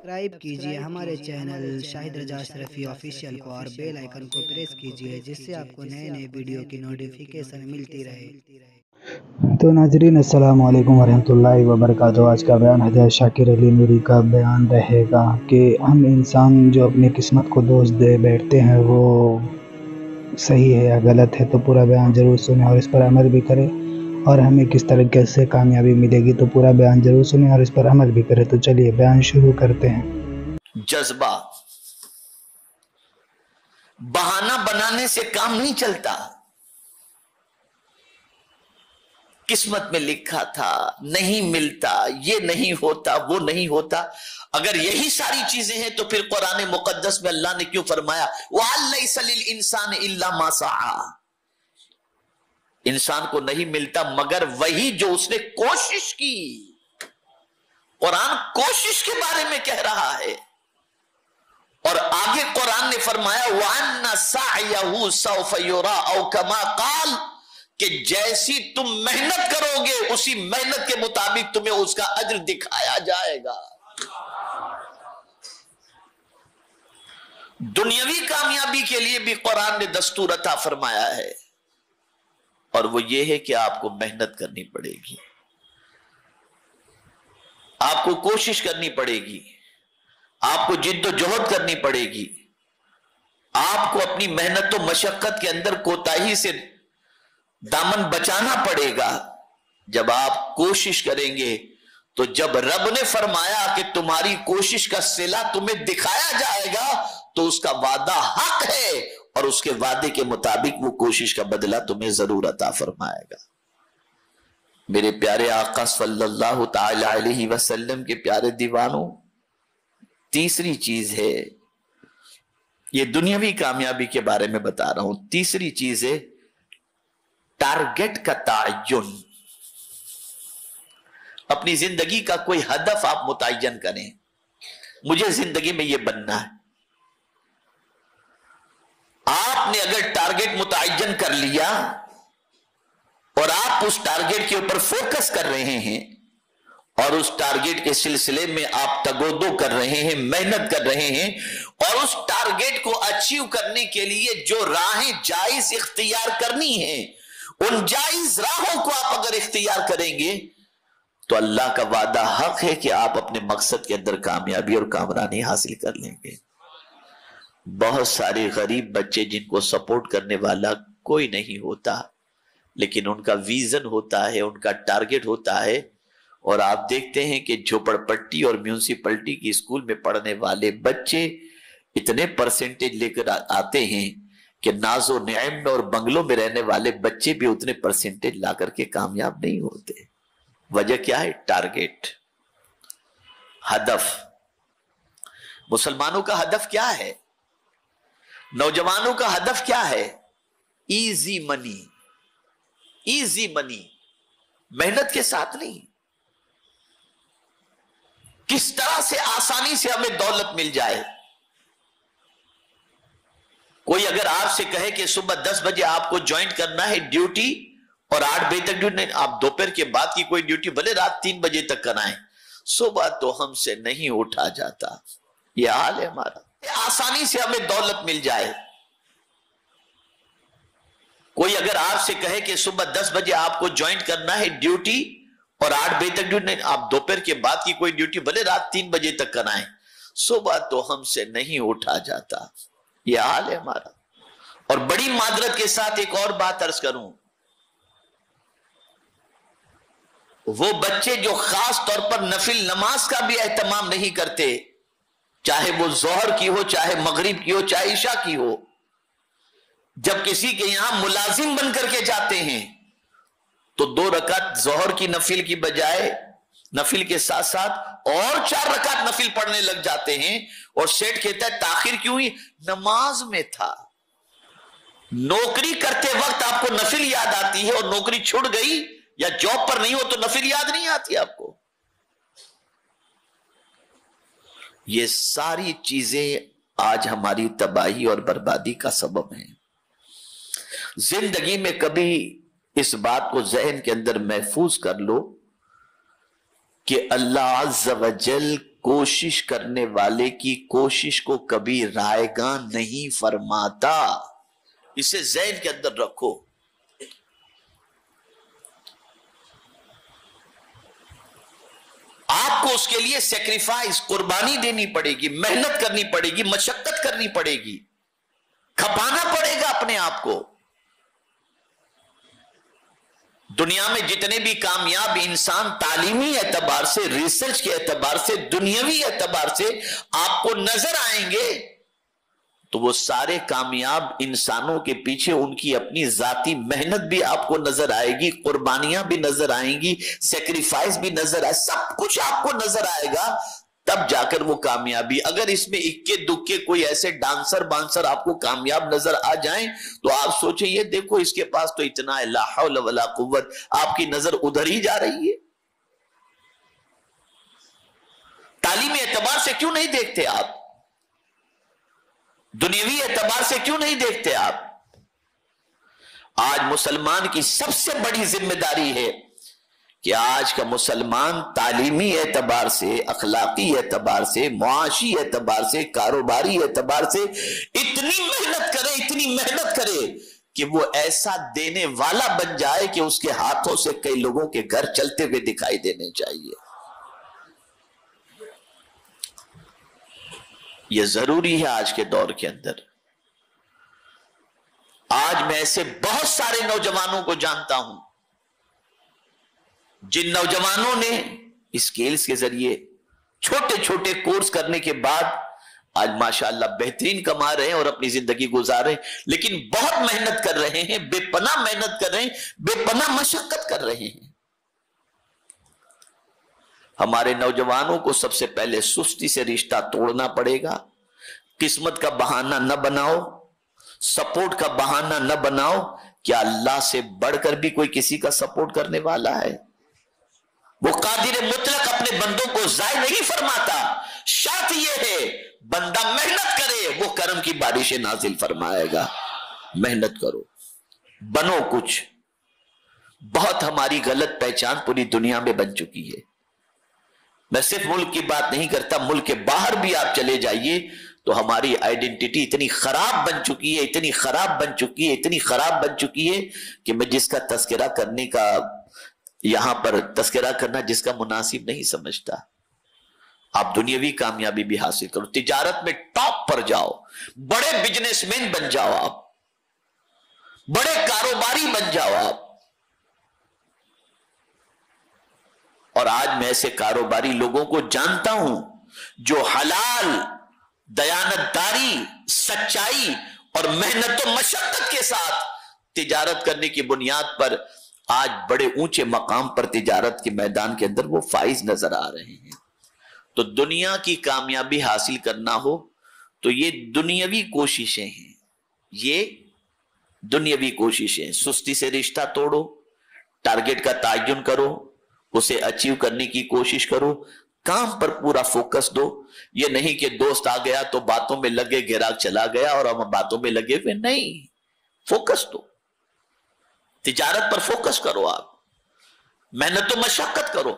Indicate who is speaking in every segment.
Speaker 1: Subscribe کیجئے ہمارے channel شاہد رضا اشرفی official کو اور بیل آئیکن کو پریس کیجئے جس سے آپ کو نئے نئے ویڈیو کی نوٹیفیکیشن ملتی رہے۔
Speaker 2: تو ناظرین السلام علیکم ورحمۃ اللہ وبرکاتہ۔ آج کا بیان حضرت شاکر علی نوری کا بیان رہے گا کہ ہم انسان جو اپنی قسمت کو دوست دے بیٹھتے ہیں وہ صحیح ہے یا غلط ہے، تو پورا بیان ضرور سنیں اور اس پر عمل بھی کریں، اور ہمیں کس طریقے سے کامیابی ملے گی تو پورا بیان ضرور سنیں اور اس پر عمل بھی کریں۔ تو چلیے بیان شروع کرتے ہیں۔
Speaker 3: جذبہ بہانہ بنانے سے کام نہیں چلتا۔ قسمت میں لکھا تھا، نہیں ملتا، یہ نہیں ہوتا، وہ نہیں ہوتا۔ اگر یہی ساری چیزیں ہیں تو پھر قرآن مقدس میں اللہ نے کیوں فرمایا وَأَن لَيْسَ لِلْإِنسَانِ إِلَّا مَا سَعَى؟ انسان کو نہیں ملتا مگر وہی جو اس نے کوشش کی۔ قرآن کوشش کے بارے میں کہہ رہا ہے، اور آگے قرآن نے فرمایا وَأَنَّ سَعْيَهُ سَوْفَ يُرَىٰ أَوْ كَمَا قَالَ، کہ جیسی تم محنت کرو گے اسی محنت کے مطابق تمہیں اس کا اجر دکھایا جائے گا۔ دنیاوی کامیابی کے لیے بھی قرآن نے دستور عطا فرمایا ہے، اور وہ یہ ہے کہ آپ کو محنت کرنی پڑے گی، آپ کو کوشش کرنی پڑے گی، آپ کو جد و جہد کرنی پڑے گی، آپ کو اپنی محنت و مشقت کے اندر کوتاہی سے دامن بچانا پڑے گا۔ جب آپ کوشش کریں گے تو جب رب نے فرمایا کہ تمہاری کوشش کا صلہ تمہیں دکھایا جائے گا تو اس کا وعدہ حق ہے، اور اس کے وعدے کے مطابق وہ کوشش کا بدلہ تمہیں ضرور عطا فرمائے گا۔ میرے پیارے آقا صلی اللہ تعالی علیہ وسلم کے پیارے دیوانوں، تیسری چیز ہے، یہ دنیاوی کامیابی کے بارے میں بتا رہا ہوں، تیسری چیز ہے ٹارگٹ کا تعین۔ اپنی زندگی کا کوئی ہدف آپ متعین کریں، مجھے زندگی میں یہ بننا ہے۔ آپ نے اگر ٹارگٹ متعین کر لیا اور آپ اس ٹارگٹ کے اوپر فوکس کر رہے ہیں اور اس ٹارگٹ کے سلسلے میں آپ تگودو کر رہے ہیں، محنت کر رہے ہیں، اور اس ٹارگٹ کو اچیو کرنے کے لیے جو راہیں جائز اختیار کرنی ہیں ان جائز راہوں کو آپ اگر اختیار کریں گے تو اللہ کا وعدہ حق ہے کہ آپ اپنے مقصد کے اندر کامیابی اور کامرانی حاصل کر لیں گے۔ بہت سارے غریب بچے جن کو سپورٹ کرنے والا کوئی نہیں ہوتا، لیکن ان کا ویژن ہوتا ہے، ان کا ٹارگٹ ہوتا ہے، اور آپ دیکھتے ہیں کہ جھوپڑ پٹی اور میونسپلٹی کی اسکول میں پڑھنے والے بچے اتنے پرسنٹیج لے کر آتے ہیں کہ ناز و نعیم میں اور بنگلوں میں رہنے والے بچے بھی اتنے پرسنٹیج لا کر کے کامیاب نہیں ہوتے۔ وجہ کیا ہے؟ ٹارگٹ، ہدف۔ مسلمانوں کا ہدف کیا ہے؟ نوجوانوں کا ہدف کیا ہے؟ ایزی منی، ایزی منی، محنت کے ساتھ نہیں۔ کس طرح سے آسانی سے ہمیں دولت مل جائے۔ کوئی اگر آپ سے کہے کہ صبح 10 بجے آپ کو جوائن کرنا ہے ڈیوٹی اور 8 بجے تک ڈیوٹی، نہیں، آپ دوپہر کے بعد کی کوئی ڈیوٹی بھلے رات 3 بجے تک کرائیں، صبح تو ہم سے نہیں اٹھا جاتا۔ یہ حال ہے ہمارا، آسانی سے ہمیں دولت مل جائے۔ کوئی اگر آپ سے کہے کہ صبح 10 بجے آپ کو جوائن کرنا ہے ڈیوٹی اور 8 بجے تک ڈیوٹی، نہیں، آپ دوپہر کے بعد کی کوئی ڈیوٹی بھلے رات 3 بجے تک کرائیں، صبح تو ہم سے نہیں اٹھا جاتا۔ یہ حال ہے ہمارا۔ اور بڑی معذرت کے ساتھ ایک اور بات عرض کروں، وہ بچے جو خاص طور پر نفل نماز کا بھی اہتمام نہیں کرتے، چاہے وہ ظہر کی ہو، چاہے مغرب کی ہو، چاہے عشاء کی ہو، جب کسی کے یہاں ملازم بن کر کے جاتے ہیں تو 2 رکعت ظہر کی نفل کی بجائے نفل کے ساتھ ساتھ اور 4 رکعت نفل پڑھنے لگ جاتے ہیں، اور سیٹ کہتا ہے تاخیر کیوں ہوئی؟ نماز میں تھا۔ نوکری کرتے وقت آپ کو نفل یاد آتی ہے، اور نوکری چھوڑ گئی یا جاب پر نہیں ہو تو نفل یاد نہیں آتی آپ کو۔ یہ ساری چیزیں آج ہماری تباہی اور بربادی کا سبب ہیں۔ زندگی میں کبھی اس بات کو ذہن کے اندر محفوظ کر لو کہ اللہ عز و جل कोशिश करने वाले की कोशिश को कभी रायगा नहीं फरमाता। इसे ज़हन के अंदर रखो। आपको उसके लिए सेक्रीफाइस, कुर्बानी देनी पड़ेगी, मेहनत करनी पड़ेगी, मशक्कत करनी पड़ेगी, खपाना पड़ेगा अपने आप को। दुनिया में जितने भी कामयाब इंसान तालीमी एतबार से, रिसर्च के एतबार से, दुनियावी एतबार से आपको नजर आएंगे, तो वो सारे कामयाब इंसानों के पीछे उनकी अपनी जाती मेहनत भी आपको नजर आएगी, कुर्बानियां भी नजर आएंगी, सेक्रीफाइस भी नजर आए, सब कुछ आपको नजर आएगा, तब जाकर वो कामयाबी। अगर इसमें इक्के दुक्के कोई ऐसे डांसर बांसर आपको कामयाब नजर आ जाएं, तो आप सोचें ये देखो इसके पास तो इतना है, ला हौल वला कुव्वत, आपकी नजर उधर ही जा रही है। तालीमी एतबार से क्यों नहीं देखते आप? दुनियावी एतबार से क्यों नहीं देखते आप? आज मुसलमान की सबसे बड़ी जिम्मेदारी है कि आज का मुसलमान तालीमी एतबार से, अखलाकी एतबार से, मुआशी एतबार से, कारोबारी एतबार से इतनी मेहनत करे कि वो ऐसा देने वाला बन जाए कि उसके हाथों से कई लोगों के घर चलते हुए दिखाई देने चाहिए। यह जरूरी है आज के दौर के अंदर। आज मैं ऐसे बहुत सारे नौजवानों को जानता हूं जिन नौजवानों ने स्किल्स के जरिए छोटे छोटे कोर्स करने के बाद आज माशाअल्लाह बेहतरीन कमा रहे हैं और अपनी जिंदगी गुजार रहे हैं, लेकिन बहुत मेहनत कर रहे हैं, बेपनाह मेहनत कर रहे हैं, बेपनाह मशक्कत कर रहे हैं। हमारे नौजवानों को सबसे पहले सुस्ती से रिश्ता तोड़ना पड़ेगा। किस्मत का बहाना न बनाओ, सपोर्ट का बहाना न बनाओ। क्या अल्लाह से बढ़कर भी कोई किसी का सपोर्ट करने वाला है? वो कादिर मुतलक अपने बंदों को जाय नहीं फरमाता। शर्त यह है बंदा मेहनत करे, वो करम की बारिशें नाजिल फरमाएगा। मेहनत करो, बनो कुछ। बहुत हमारी गलत पहचान पूरी दुनिया में बन चुकी है। मैं सिर्फ मुल्क की बात नहीं करता, मुल्क के बाहर भी आप चले जाइए तो हमारी आइडेंटिटी इतनी खराब बन चुकी है, इतनी खराब बन चुकी है, इतनी खराब बन चुकी है कि मैं जिसका तस्करा करने का, यहां पर तस्करा करना जिसका मुनासिब नहीं समझता। आप दुनियावी कामयाबी भी हासिल करो, तिजारत में टॉप पर जाओ, बड़े बिजनेसमैन बन जाओ, आप बड़े कारोबारी बन जाओ आप। और आज मैं ऐसे कारोबारी लोगों को जानता हूं जो हलाल, दयानतदारी, सच्चाई और मेहनत और मशक्कत के साथ तिजारत करने की बुनियाद पर आज बड़े ऊंचे मकाम पर तिजारत के मैदान के अंदर वो फाइज नजर आ रहे हैं। तो दुनिया की कामयाबी हासिल करना हो तो ये दुनियावी कोशिशें हैं, ये दुनियावी कोशिशें। सुस्ती से रिश्ता तोड़ो, टारगेट का तयन करो, उसे अचीव करने की कोशिश करो, काम पर पूरा फोकस दो। ये नहीं कि दोस्त आ गया तो बातों में लगे, गिराक चला गया और हम बातों में लगे हुए, नहीं, फोकस दो, तिजारत पर फोकस करो, आप मेहनत और मशक्कत करो।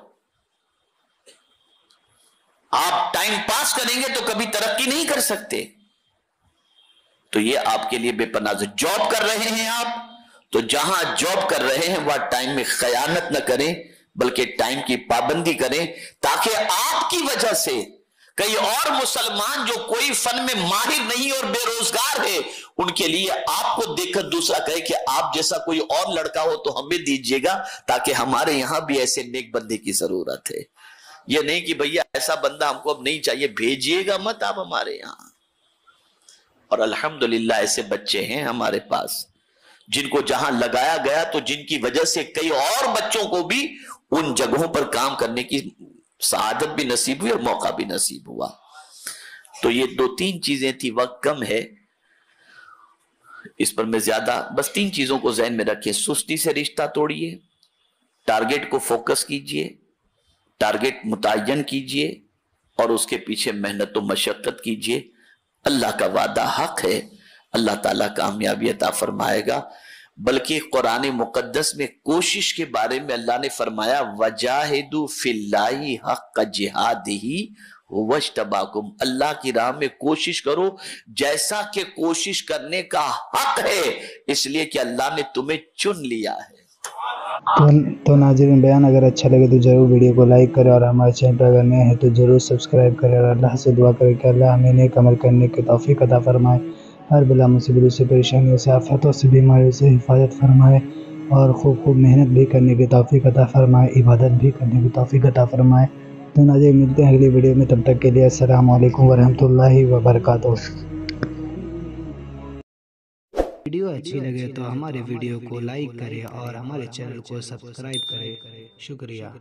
Speaker 3: आप टाइम पास करेंगे तो कभी तरक्की नहीं कर सकते। तो ये आपके लिए बेपनाह। जॉब कर रहे हैं आप, तो जहां जॉब कर रहे हैं वह टाइम में खयानत न करें, बल्कि टाइम की पाबंदी करें, ताकि आपकी वजह से कई और मुसलमान जो कोई फन में माहिर नहीं और बेरोजगार है, उनके लिए आपको देखकर दूसरा कहे कि आप जैसा कोई और लड़का हो तो हमें दीजिएगा, ताकि हमारे यहां भी ऐसे नेक बंदे की जरूरत है। ये नहीं कि भैया ऐसा बंदा हमको अब नहीं चाहिए, भेजिएगा मत आप हमारे यहां। और अल्हम्दुलिल्लाह ऐसे बच्चे हैं हमारे पास जिनको जहां लगाया गया तो जिनकी वजह से कई और बच्चों को भी उन जगहों पर काम करने की सआदत भी नसीब हुई और मौका भी नसीब हुआ। तो ये 2-3 चीजें थी, वक्त कम है, इस पर मैं ज्यादा, बस 3 चीजों को ज़हन में रखिए। सुस्ती से रिश्ता तोड़िए, टारगेट को फोकस कीजिए, टारगेट मुतय्यन कीजिए और उसके पीछे मेहनत और मशक्कत कीजिए। अल्लाह का वादा हक है, अल्लाह ताला कामयाबी अता फरमाएगा। बल्कि कुरान मुकद्दस में कोशिश के बारे में अल्लाह ने फरमाया, वजाहिदू फिल्लाहि हक़्क़ जिहादिही वज्तबाकुम, अल्लाह की राह में कोशिश करो जैसा कि कोशिश करने का हक है, इसलिए कि अल्लाह ने तुम्हें चुन लिया है।
Speaker 2: तो नाज़रीन, बयान अगर अच्छा लगे तो ज़रूर वीडियो को लाइक करें और हमारे चैनल पर अगर नए हैं तो ज़रूर सब्सक्राइब करें और अल्लाह से दुआ करें कि अल्लाह हमें नेक अमल करने की तौफीक अता फरमाए, हर बला मुसीबतों से, परेशानियों से, आफतों से, बीमारियों से हिफाजत फरमाए और खूब मेहनत भी करने की तौफीक अता फरमाए, इबादत भी करने की तौफीक अता फरमाए। तो नाज़रीन, मिलते हैं अगली वीडियो में, तब तक के लिए अस्सलामु अलैकुम वरहमतुल्लाहि वबरकातुहू।
Speaker 1: वीडियो अच्छी लगे तो हमारे वीडियो को लाइक करें और हमारे चैनल को सब्सक्राइब करें। शुक्रिया।